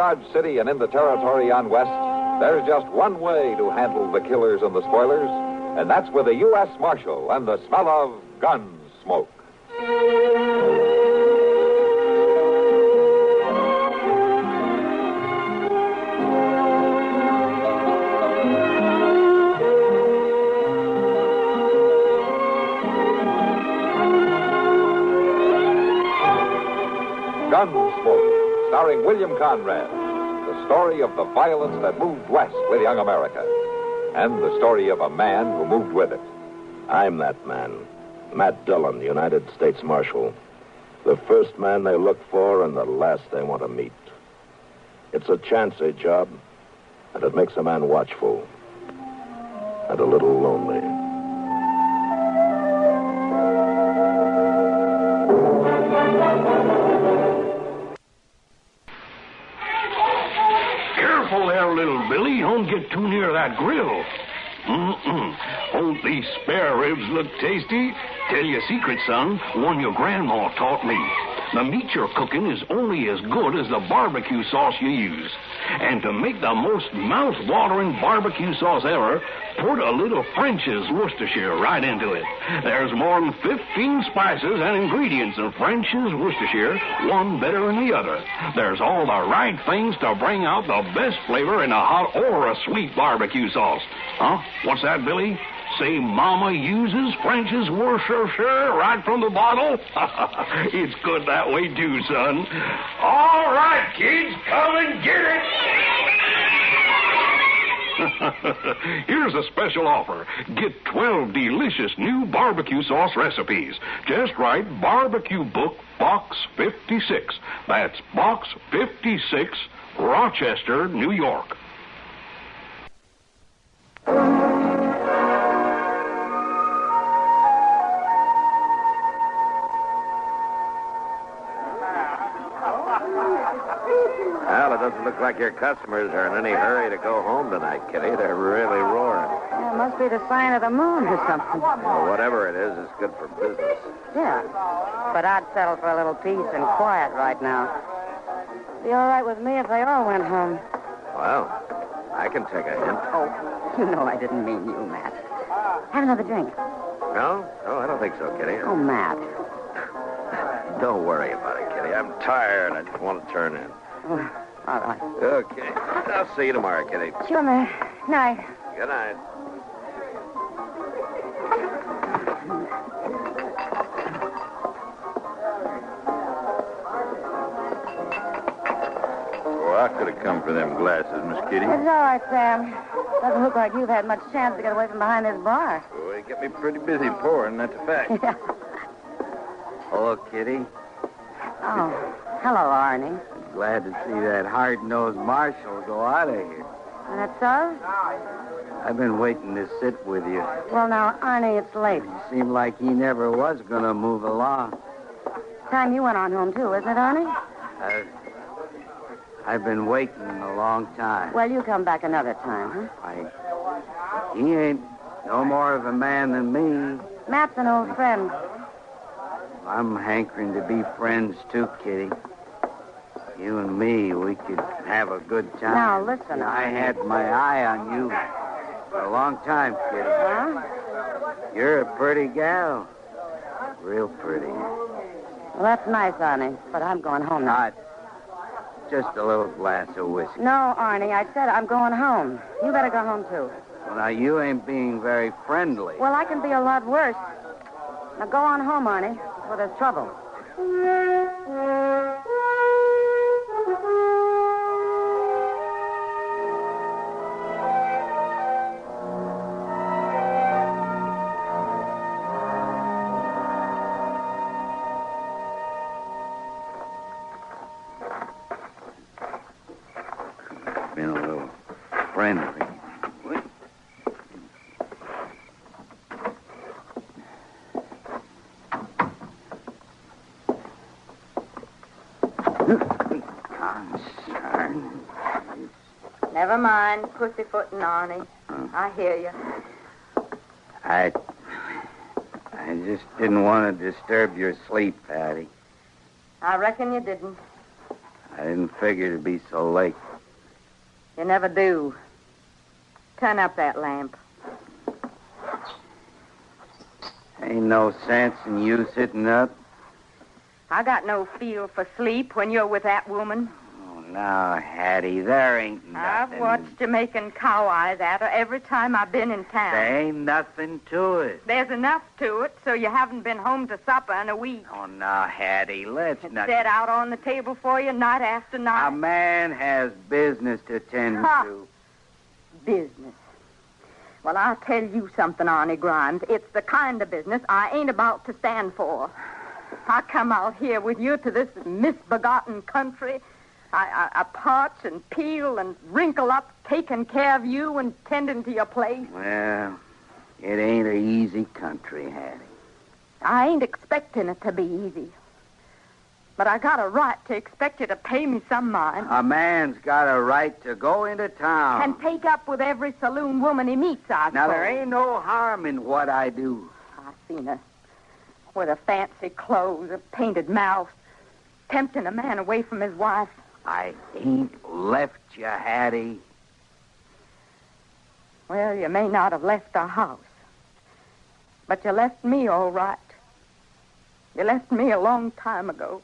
Dodge City and in the territory on west, there's just one way to handle the killers and the spoilers, and that's with a U.S. Marshal and the smell of Gunsmoke. Gunsmoke, starring William Conrad. The story of the violence that moved west with young America. And the story of a man who moved with it. I'm that man. Matt Dillon, United States Marshal. The first man they look for and the last they want to meet. It's a chancy job, and it makes a man watchful. And a little lonely. Careful there, little Billy. Don't get too near that grill. Don't these spare ribs look tasty? Tell you a secret, son. One your grandma taught me. The meat you're cooking is only as good as the barbecue sauce you use. And to make the most mouth-watering barbecue sauce ever, put a little French's Worcestershire right into it. There's more than 15 spices and ingredients in French's Worcestershire, one better than the other. There's all the right things to bring out the best flavor in a hot or a sweet barbecue sauce. Huh? What's that, Billy? Say Mama uses French's Worcestershire right from the bottle? It's good that way, too, son. All right, kids, come and get it. Here's a special offer. Get 12 delicious new barbecue sauce recipes. Just write Barbecue Book, Box 56. That's Box 56, Rochester, New York. Well, it doesn't look like your customers are in any hurry to go home tonight, Kitty. They're really roaring. Yeah, it must be the sign of the moon or something. Well, whatever it is, it's good for business. Yeah, but I'd settle for a little peace and quiet right now. Be all right with me if they all went home. Well, I can take a hint. Oh, you know I didn't mean you, Matt. Have another drink. No? No, I don't think so, Kitty. Oh, Matt. Don't worry about it, Kitty. I'm tired. I just want to turn in. Oh, all right. Okay. I'll see you tomorrow, Kitty. Sure, Matt. Night. Good night. Oh, I could have come for them glasses, Miss Kitty. It's all right, Sam. Doesn't look like you've had much chance to get away from behind this bar. Oh, they get me pretty busy pouring, that's a fact. Yeah. Hello, Kitty. Oh, hello, Arnie. Glad to see that hard-nosed marshal go out of here. That's so? I've been waiting to sit with you. Well, now, Arnie, it's late. Seemed like he never was going to move along. Time you went on home, too, isn't it, Arnie? I've been waiting a long time. Well, you come back another time, huh? He ain't no more of a man than me. Matt's an old friend. I'm hankering to be friends, too, Kitty. You and me, we could have a good time. Now, listen. I had my eye on you for a long time, Kitty. Huh? You're a pretty gal. Real pretty. Well, that's nice, Arnie, but I'm going home now. Not just a little glass of whiskey. No, Arnie, I said I'm going home. You better go home, too. Well, now, you ain't being very friendly. Well, I can be a lot worse. Now, go on home, Arnie, before there's trouble. Been a little friendly. Never mind, pussyfooting, Arnie. I hear you. I just didn't want to disturb your sleep, Patty. I reckon you didn't. I didn't figure it'd be so late. You never do. Turn up that lamp. Ain't no sense in you sitting up. I got no feel for sleep when you're with that woman. Oh, now, Hattie, there ain't nothing. I've watched you making cow eyes at her every time I've been in town. There ain't nothing to it. There's enough to it, so you haven't been home to supper in a week. Oh, now, Hattie, let's It's not... set out on the table for you night after night. A man has business to tend to. Business. Well, I'll tell you something, Arnie Grimes. It's the kind of business I ain't about to stand for. I come out here with you to this misbegotten country. I parch and peel and wrinkle up, taking care of you and tending to your place. Well, it ain't an easy country, Hattie. I ain't expecting it to be easy. But I got a right to expect you to pay me some mind. A man's got a right to go into town. And take up with every saloon woman he meets, I Now, suppose. there ain't no harm in what I do. I seen her with her fancy clothes, a painted mouth, tempting a man away from his wife. I ain't left you, Hattie. Well, you may not have left our house, but you left me all right. You left me a long time ago.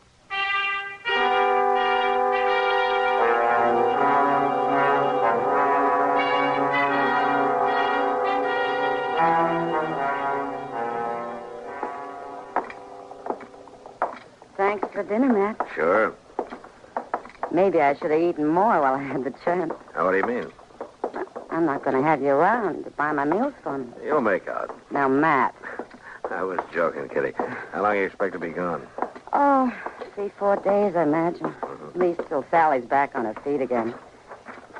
Thanks for dinner, Matt. Sure. Maybe I should have eaten more while I had the chance. Now, what do you mean? I'm not going to have you around to buy my meals for me. You'll make out. Now, Matt. I was joking, Kitty. How long do you expect to be gone? Oh, 3-4 days, I imagine. At least till Sally's back on her feet again.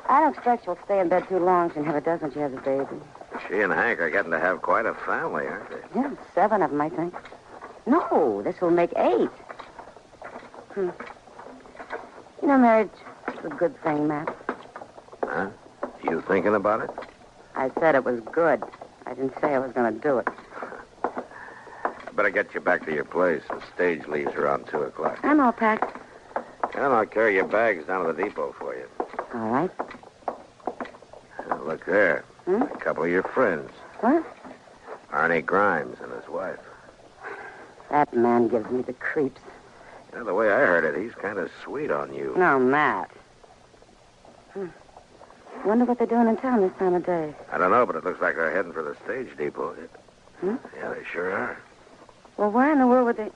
I don't expect she'll stay in bed too long. She never does when she has a baby. She and Hank are getting to have quite a family, aren't they? Yeah, 7 of them, I think. No, this will make 8. You know, marriage is a good thing, Matt. Huh? You thinking about it? I said it was good. I didn't say I was going to do it. Better get you back to your place. The stage leaves around 2 o'clock. I'm all packed. And I'll carry your bags down to the depot for you. All right. Now, look there. A couple of your friends. What? Arnie Grimes and his wife. That man gives me the creeps. You know, the way I heard it, he's kind of sweet on you. No, Matt. Wonder what they're doing in town this time of day. I don't know, but it looks like they're heading for the stage depot. Yeah, they sure are. Well, where in the world would they...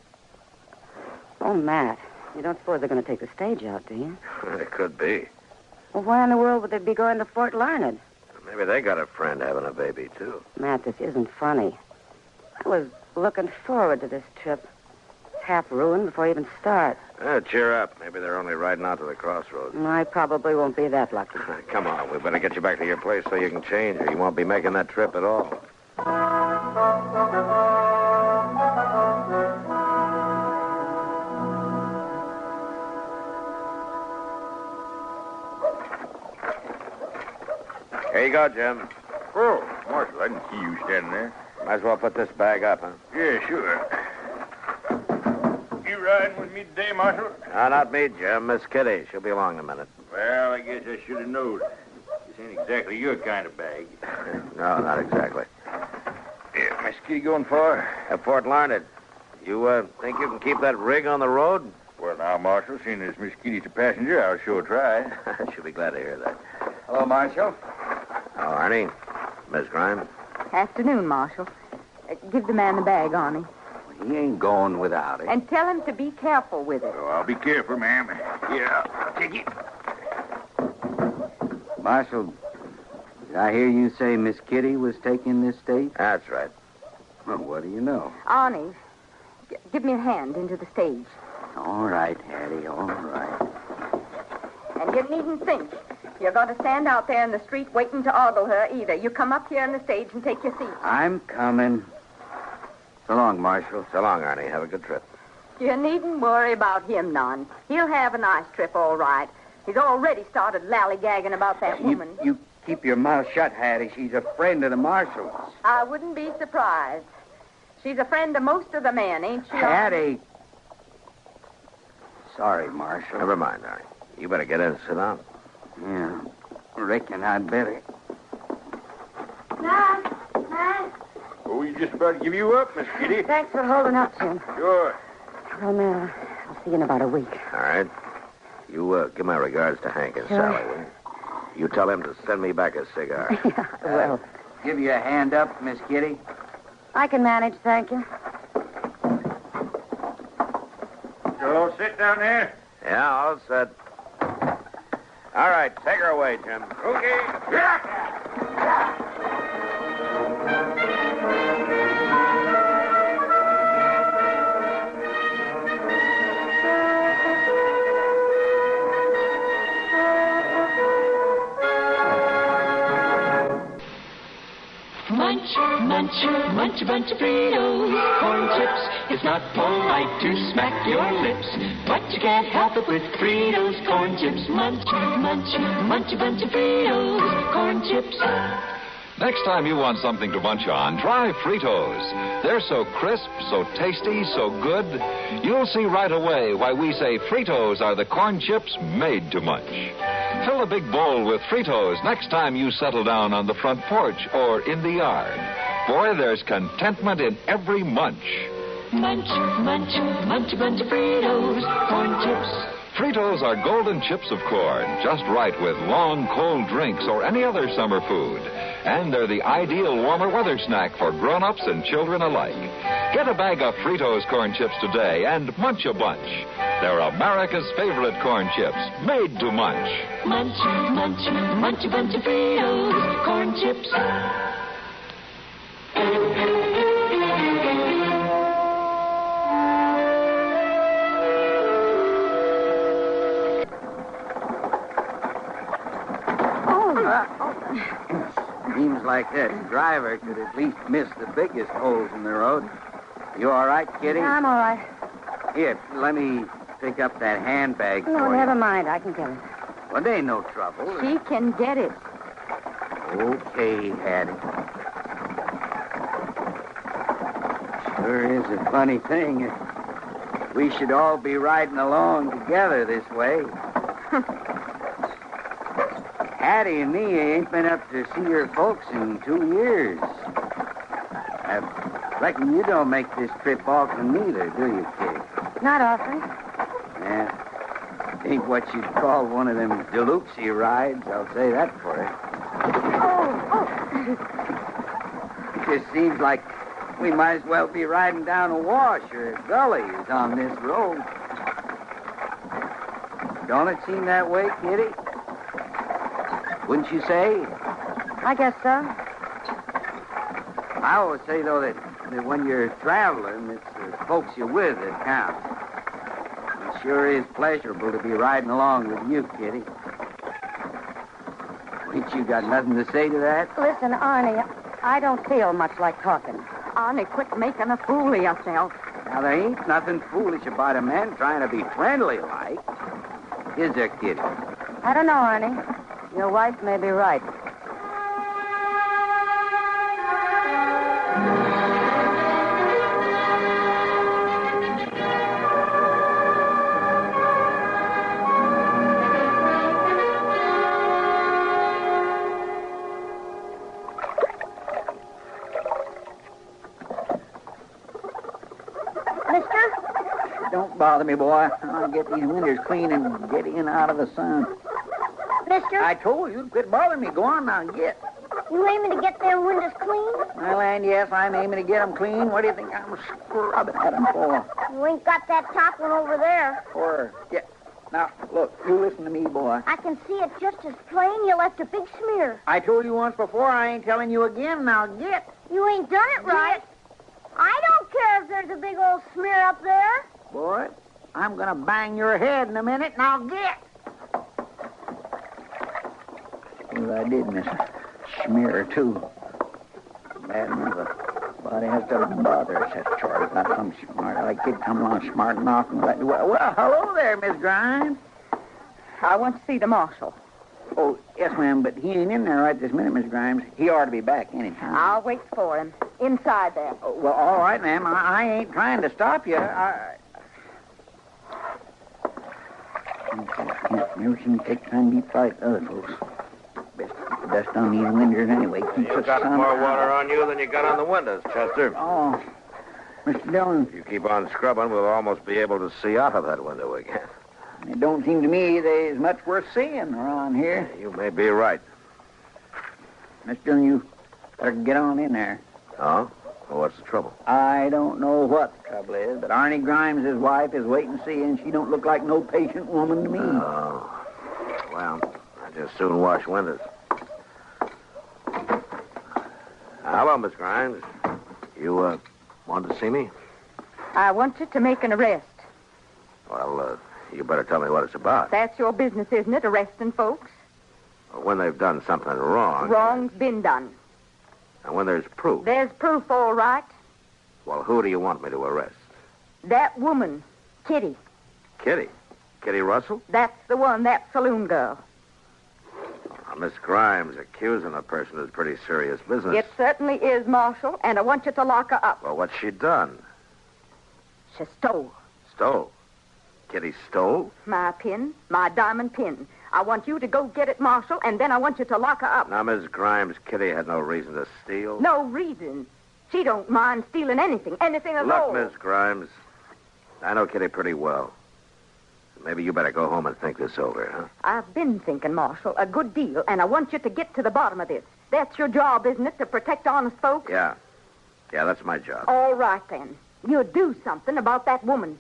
Oh, Matt, you don't suppose they're going to take the stage out, do you? It could be. Well, why in the world would they be going to Fort Larned? Maybe they got a friend having a baby, too. Matt, this isn't funny. I was looking forward to this trip. It's half ruined before you even start. Cheer up. Maybe they're only riding out to the crossroads. I probably won't be that lucky. Come on, we better get you back to your place so you can change, or you won't be making that trip at all. Here you go, Jim. Oh, Marshal, I didn't see you standing there. Might as well put this bag up, huh? Yeah, sure. You riding with me today, Marshal? No, not me, Jim. Miss Kitty. She'll be along in a minute. Well, I guess I should have known. This ain't exactly your kind of bag. No, not exactly. Yeah, Miss Kitty going far? At Fort Larned. You think you can keep that rig on the road? Well, now, Marshal, seeing as Miss Kitty's a passenger, I'll sure try. She'll be glad to hear that. Hello, Marshal. Oh, Arnie. Miss Grimes. Afternoon, Marshal. Give the man the bag, Arnie. He ain't going without it. And tell him to be careful with it. Oh, I'll be careful, ma'am. Yeah, I'll take it. Marshal, did I hear you say Miss Kitty was taking this stage? That's right. Well, what do you know? Arnie, give me a hand into the stage. All right, Hattie, all right. And you needn't think you're going to stand out there in the street waiting to ogle her either. You come up here on the stage and take your seat. I'm coming. So long, Marshal. So long, Arnie. Have a good trip. You needn't worry about him none. He'll have a nice trip, all right. He's already started lollygagging about that woman. You keep your mouth shut, Hattie. She's a friend of the Marshal's. I wouldn't be surprised. She's a friend of most of the men, ain't she? Hattie. Sorry, Marshal. Never mind, Arnie. You better get in and sit down. Yeah, reckon I'd better. Matt. Oh, we just about to give you up, Miss Kitty. Thanks for holding up, Jim. Sure. Well, Matt, I'll see you in about a week. All right. You give my regards to Hank and Sally, will you? You tell him to send me back a cigar. Yeah, well, Give you a hand up, Miss Kitty. I can manage, thank you. You'll all sit down there. Yeah, all set. All right, take her away, Jim. Okay. Munch, munch, munch a bunch of Fritos, corn chips. It's not polite to smack your lips, but you can't help it with Fritos, corn chips. Munch, munch, munch a bunch of Fritos, corn chips. Next time you want something to munch on, try Fritos. They're so crisp, so tasty, so good. You'll see right away why we say Fritos are the corn chips made to munch. Fill a big bowl with Fritos next time you settle down on the front porch or in the yard. Boy, there's contentment in every munch. Munch, munch, munch a bunch of Fritos, corn chips. Fritos are golden chips of corn, just right with long, cold drinks or any other summer food. And they're the ideal warmer weather snack for grown-ups and children alike. Get a bag of Fritos corn chips today and munch a bunch. They're America's favorite corn chips, made to munch. Munch, munch, munch a bunch of Fritos, corn chips. Seems like that driver could at least miss the biggest holes in the road. You all right, Kitty? I'm all right. Here, let me pick up that handbag No, for never you. mind. I can get it. Well, there ain't no trouble. She can get it. Okay, Hattie. Sure is a funny thing. We should all be riding along together this way. Hattie and me ain't been up to see her folks in 2 years. I reckon you don't make this trip often neither, do you, Kitty? Not often. Yeah. Ain't what you'd call one of them deluxy rides, I'll say that for it. It just seems like we might as well be riding down a wash or a gully as on this road. Don't it seem that way, Kitty? Wouldn't you say? I guess so. I always say, though, that when you're traveling, it's the folks you're with that count. It sure is pleasurable to be riding along with you, Kitty. Ain't you got nothing to say to that? Listen, Arnie, I don't feel much like talking. Arnie, quit making a fool of yourself. Now, there ain't nothing foolish about a man trying to be friendly-like. Is there, Kitty? I don't know, Arnie. Your wife may be right. Don't bother me, boy. I'll get these windows clean and get in and out of the sun. Mister, I told you, quit bothering me. Go on now, get. you aiming to get them windows clean? Well, and yes, I'm aiming to get them clean. What do you think I'm scrubbing at them for? You ain't got that top one over there. Yeah. Now, look, you listen to me, boy. I can see it just as plain. You left a big smear. I told you once before, I ain't telling you again. Now, get. You ain't done it right. I don't care if there's a big old smear up there. Boy, I'm going to bang your head in a minute. Now, get. Well, I did miss a smear or two. Bad enough. Body has to bother us. That Charlie's not some smart. Like kid come along smart enough. And well, hello there, Miss Grimes. I want to see the marshal. Oh, yes, ma'am, but he ain't in there right this minute, Miss Grimes. He ought to be back any time. I'll wait for him. Inside there. Oh, well, all right, ma'am. I ain't trying to stop you. Never seen take time to eat like other folks. Best keep the dust on these windows anyway. Keep You got more water on you than you got on the windows, Chester. Oh, Mr. Dillon. If you keep on scrubbing, we'll almost be able to see out of that window again. It don't seem to me there's much worth seeing around here. You may be right. Mr. Dillon, you better get on in there. Oh? Well, what's the trouble? I don't know what the trouble is, but Arnie Grimes, his wife, is waiting to see, and she don't look like no patient woman to me. Oh. Well, I just soon wash windows. Hello, Miss Grimes. You, wanted to see me? I want you to make an arrest. Well, you better tell me what it's about. That's your business, isn't it, arresting folks? When they've done something wrong. Wrong's been done. And when there's proof. There's proof, all right. Well, who do you want me to arrest? That woman, Kitty. Kitty? Kitty Russell? That's the one, that saloon girl. Miss Grimes, accusing a person is pretty serious business. It certainly is, Marshal, and I want you to lock her up. Well, what's she done? She stole. Stole? Kitty stole? My pin, my diamond pin. I want you to go get it, Marshal, and then I want you to lock her up. Now, Miss Grimes, Kitty had no reason to steal. No reason. She don't mind stealing anything at all. Look, Miss Grimes, I know Kitty pretty well. Maybe you better go home and think this over, huh? I've been thinking, Marshal, a good deal, and I want you to get to the bottom of this. That's your job, isn't it, to protect honest folks? Yeah. Yeah, that's my job. All right, then. You do something about that woman.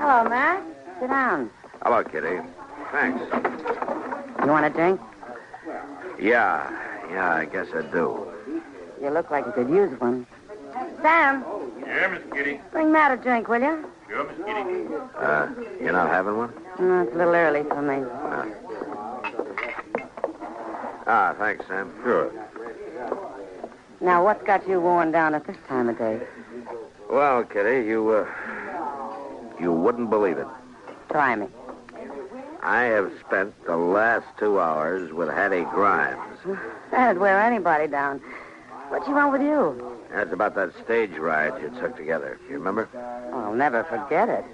Hello, Matt. Sit down. Hello, Kitty. Thanks. You want a drink? Yeah, I guess I do. You look like you could use one. Sam, Yeah, Miss Kitty. bring Matt a drink, will you? Sure, Miss Kitty. You're not having one? No, it's a little early for me. Thanks, Sam. Sure. Now, what's got you worn down at this time of day? Well, Kitty, you wouldn't believe it. Try me. I have spent the last 2 hours with Hattie Grimes. That'd wear anybody down. What you want with you? That's about that stage ride you took together. You remember? Oh, I'll never forget it.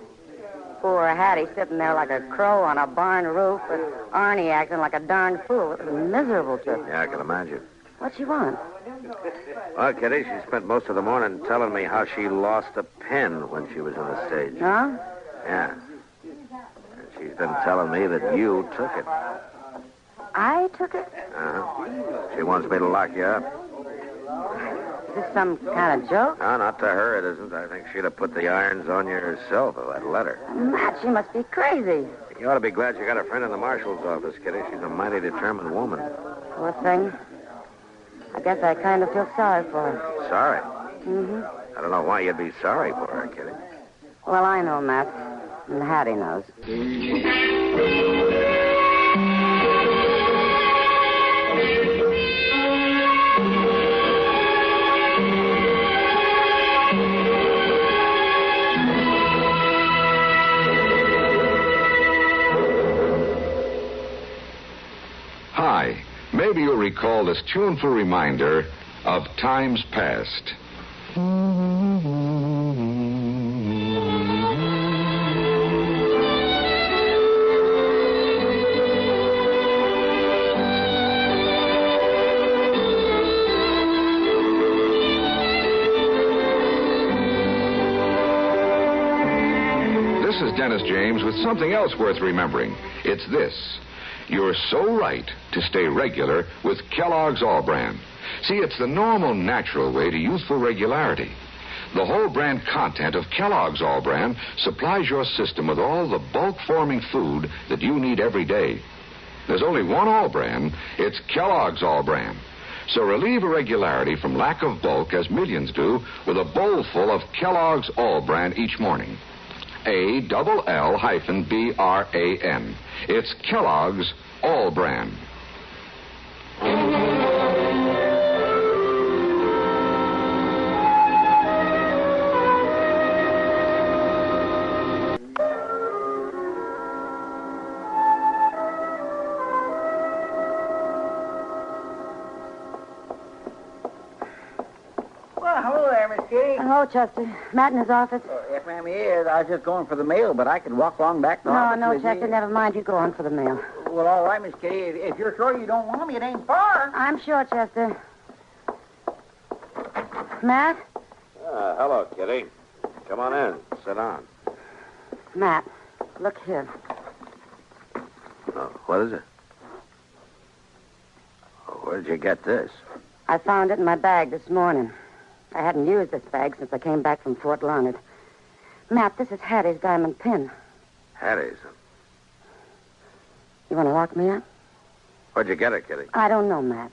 Poor Hattie sitting there like a crow on a barn roof, and Arnie acting like a darn fool. It was a miserable trip. Yeah, I can imagine. What you want? Well, Kitty, she spent most of the morning telling me how she lost a pen when she was on the stage. Huh? Yeah. And she's been telling me that you took it. I took it? Uh-huh. She wants me to lock you up. Is this some kind of joke? No, not to her, it isn't. I think she'd have put the irons on you herself if I'd let her. Matt, she must be crazy. You ought to be glad you got a friend in the marshal's office, Kitty. She's a mighty determined woman. Poor thing. I guess I kind of feel sorry for her. Sorry? Mm-hmm. I don't know why you'd be sorry for her, Kitty. Well, I know, Matt. And Hattie knows. Hi. Maybe you'll recall this tuneful reminder of times past. This is Dennis James with something else worth remembering. It's this. You're so right to stay regular with Kellogg's All-Bran. See, it's the normal, natural way to youthful regularity. The whole brand content of Kellogg's All-Bran supplies your system with all the bulk-forming food that you need every day. There's only one All-Bran. It's Kellogg's All-Bran. So relieve irregularity from lack of bulk, as millions do, with a bowl full of Kellogg's All-Bran each morning. ALL-BRAN. It's Kellogg's All-Bran. Miss Kitty? Hello, Chester. Matt in his office? Yes, ma'am, he is. I was just going for the mail, but I could walk along back to the No, office no, with Chester, you. never mind. You go on for the mail. Well, all right, Miss Kitty. If you're sure you don't want me, it ain't far. I'm sure, Chester. Matt? Hello, Kitty. Come on in. Sit down. Matt, look here. Oh, what is it? Oh, where'd you get this? I found it in my bag this morning. I hadn't used this bag since I came back from Fort Larned. Matt, this is Hattie's diamond pin. Hattie's. You want to lock me up? Where'd you get it, Kitty? I don't know, Matt.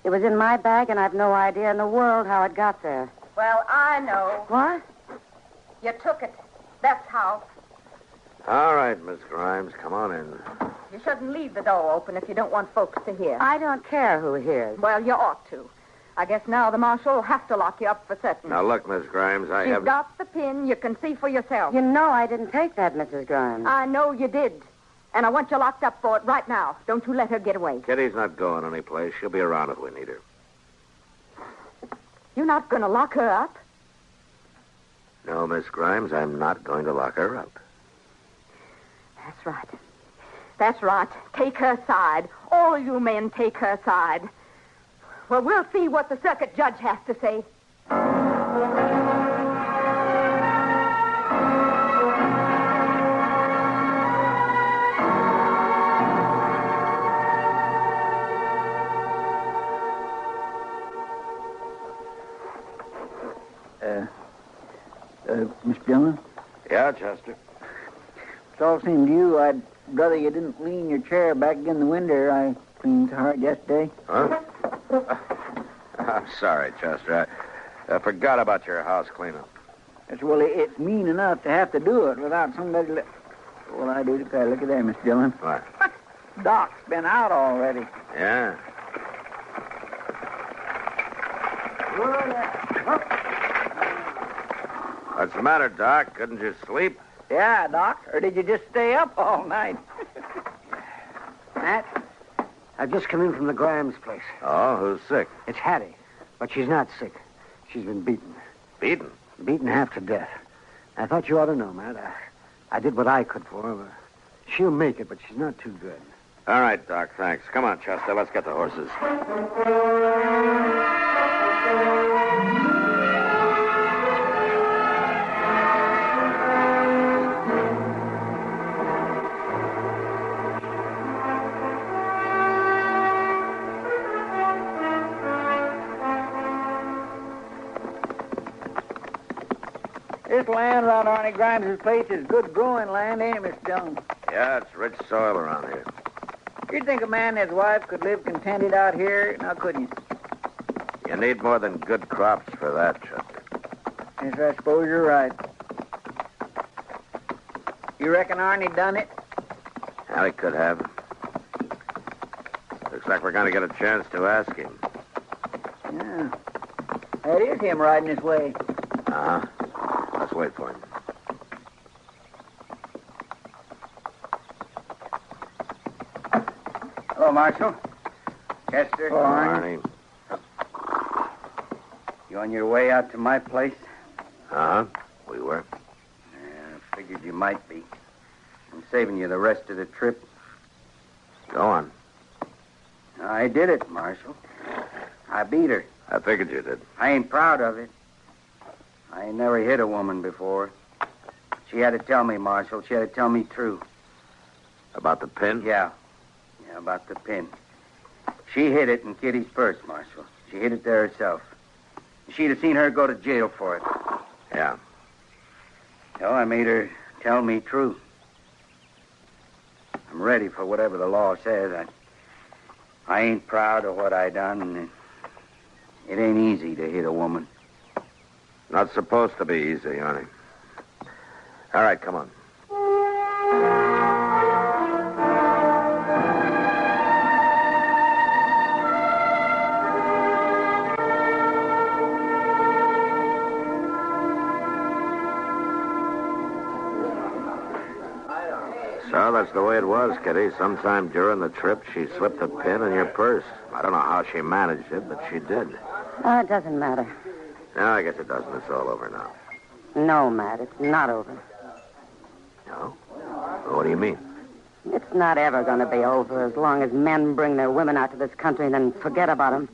It was in my bag, and I've no idea in the world how it got there. Well, I know. What? You took it. That's how. All right, Miss Grimes, come on in. You shouldn't leave the door open if you don't want folks to hear. I don't care who hears. Well, you ought to. I guess now the marshal will have to lock you up for certain. Now, look, Miss Grimes, I You've have... got the pin. You can see for yourself. You know I didn't take that, Mrs. Grimes. I know you did. And I want you locked up for it right now. Don't you let her get away. Kitty's not going anyplace. She'll be around if we need her. You're not going to lock her up? No, Miss Grimes, I'm not going to lock her up. That's right. That's right. Take her side. All you men take her side. Well, we'll see what the circuit judge has to say. Miss Dillon? Yeah, Chester? It's all seemed to you. I'd rather you didn't lean your chair back against the window. I cleaned so hard yesterday. Huh? I'm sorry, Chester. I forgot about your house cleanup. Yes, well, it's mean enough to have to do it without somebody... Well, I do declare. Look at there, Miss Dillon. What? Doc's been out already. Yeah. What's the matter, Doc? Couldn't you sleep? Yeah, Doc. Or did you just stay up all night? Matt, I've just come in from the Grimes place. Oh, who's sick? It's Hattie, but she's not sick. She's been beaten. Beaten? Beaten half to death. I thought you ought to know, Matt. I did what I could for her. She'll make it, but she's not too good. All right, Doc, thanks. Come on, Chester, let's get the horses. This land around Arnie Grimes' place is good growing land, ain't it, Miss Dillon? Yeah, it's rich soil around here. You'd think a man and his wife could live contented out here, now couldn't you? You need more than good crops for that, Chester. Yes, I suppose you're right. You reckon Arnie done it? Yeah, he could have. Looks like we're going to get a chance to ask him. Yeah. That is him riding his way. Uh-huh. Let's wait for him. Hello, Marshal. Chester. Oh, Arnie. You on your way out to my place? Uh-huh. We were. I figured you might be. I'm saving you the rest of the trip. Go on. I did it, Marshal. I beat her. I figured you did. I ain't proud of it. I ain't never hit a woman before. She had to tell me, Marshal. She had to tell me true. About the pin? Yeah, about the pin. She hid it in Kitty's purse, Marshal. She hid it there herself. She'd have seen her go to jail for it. Yeah. So I made her tell me true. I'm ready for whatever the law says. I ain't proud of what I done, and it ain't easy to hit a woman. Not supposed to be easy, Arnie. All right, come on. So that's the way it was, Kitty. Sometime during the trip, she slipped a pin in your purse. I don't know how she managed it, but she did. Oh, it doesn't matter. No, I guess it doesn't. It's all over now. No, Matt, it's not over. No? Well, what do you mean? It's not ever going to be over as long as men bring their women out to this country and then forget about them.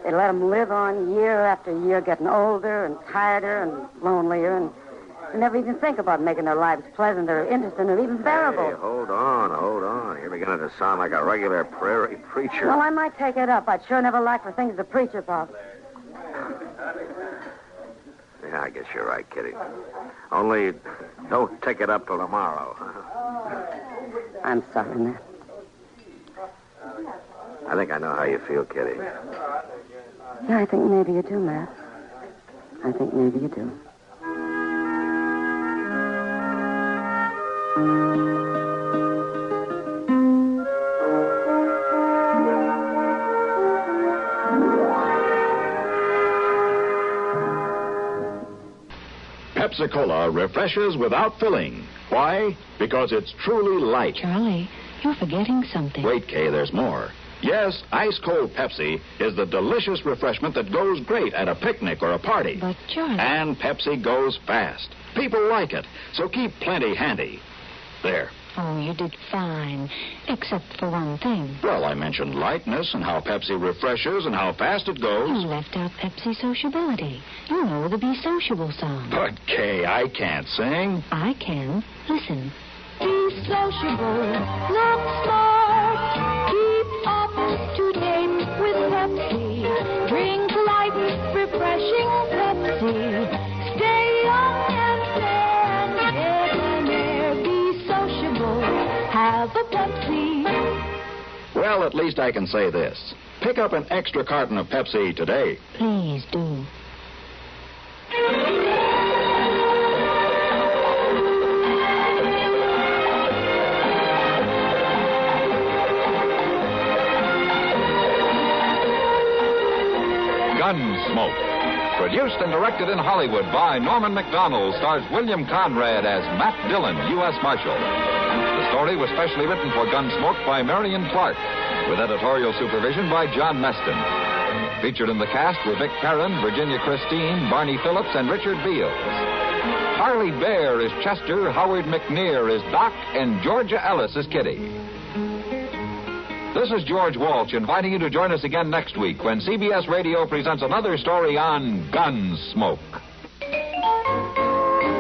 They let them live on year after year, getting older and tireder and lonelier, and they never even think about making their lives pleasant or interesting or even bearable. Hey, hold on. You're beginning to sound like a regular prairie preacher. Well, I might take it up. I'd sure never like for things to preach about. Yeah, I guess you're right, Kitty. Only don't take it up till tomorrow. I'm sorry, Matt. I think I know how you feel, Kitty. Yeah, I think maybe you do, Matt. I think maybe you do. Pepsi-Cola refreshes without filling. Why? Because it's truly light. Charlie, you're forgetting something. Wait, Kay, there's more. Yes, ice-cold Pepsi is the delicious refreshment that goes great at a picnic or a party. But, Charlie... And Pepsi goes fast. People like it, so keep plenty handy. There. Oh, you did fine, except for one thing. Well, I mentioned lightness and how Pepsi refreshes and how fast it goes. You left out Pepsi sociability. You know the Be Sociable song. But, Kay, I can't sing. I can. Listen. Be sociable, look smart, keep up to date with Pepsi. Drink light, refreshing Pepsi. Stay young and fair and debonair. Be sociable, have a Pepsi. Well, at least I can say this. Pick up an extra carton of Pepsi today. Please do. Gunsmoke. Produced and directed in Hollywood by Norman Macdonnell, stars William Conrad as Matt Dillon, U.S. Marshal. The story was specially written for Gunsmoke by Marion Clark, with editorial supervision by John Meston. Featured in the cast were Vic Perrin, Virginia Christine, Barney Phillips, and Richard Beals. Parley Baer is Chester, Howard McNear is Doc, and Georgia Ellis is Kitty. This is George Walsh inviting you to join us again next week when CBS Radio presents another story on Gunsmoke.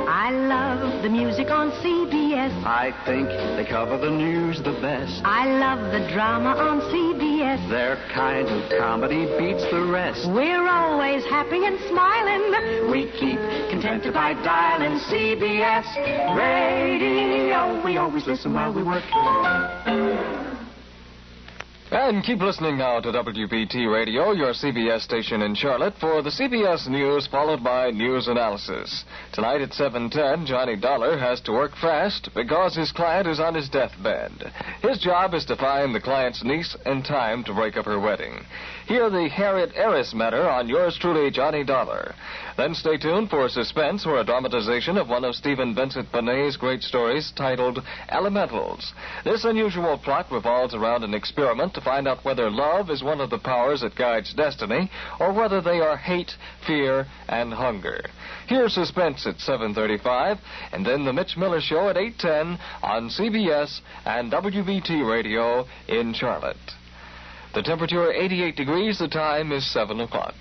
I love the music on CBS. I think they cover the news the best. I love the drama on CBS. Their kind of comedy beats the rest. We're always happy and smiling. We keep contented by dialing CBS Radio. We always listen while we work. And keep listening now to WBT Radio, your CBS station in Charlotte, for the CBS News followed by news analysis. Tonight at 7:10, Johnny Dollar has to work fast because his client is on his deathbed. His job is to find the client's niece in time to break up her wedding. Hear the Harriet Heiress matter on yours truly, Johnny Dollar. Then stay tuned for suspense or a dramatization of one of Stephen Vincent Benet's great stories titled Elementals. This unusual plot revolves around an experiment to find out whether love is one of the powers that guides destiny or whether they are hate, fear, and hunger. Here's suspense at 7:35 and then the Mitch Miller Show at 8:10 on CBS and WBT Radio in Charlotte. The temperature 88 degrees, the time is 7 o'clock.